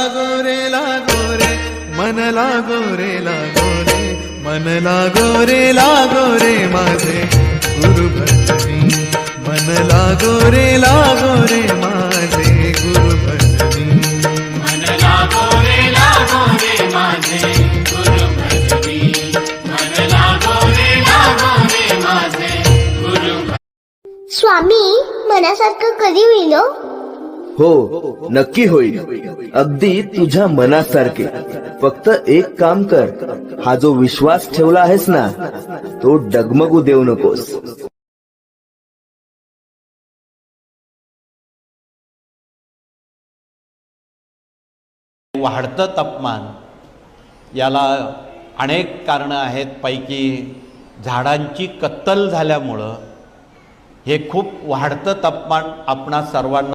लागो रे मन लागो रे मन लागो रे माझे गुरु भजनी मन लागो रे माझे गुरु भजनी मन लागो रे माझे गुरु भजनी मन लागो रे माझे गुरु स्वामी मनासारखं कधी होईल हो? हो, नक्की होईल. अगदी तुझ्या मनासारखे. फक्त एक काम कर, हा जो विश्वास ठेवला आहेस ना, तो डगमगू देऊ नकोस. वाढतं तापमान याला अनेक कारणं आहेत. पैकी झाडांची कत्तल झाल्यामुळं हे खूप वाढतं तापमान आपणा सर्वांना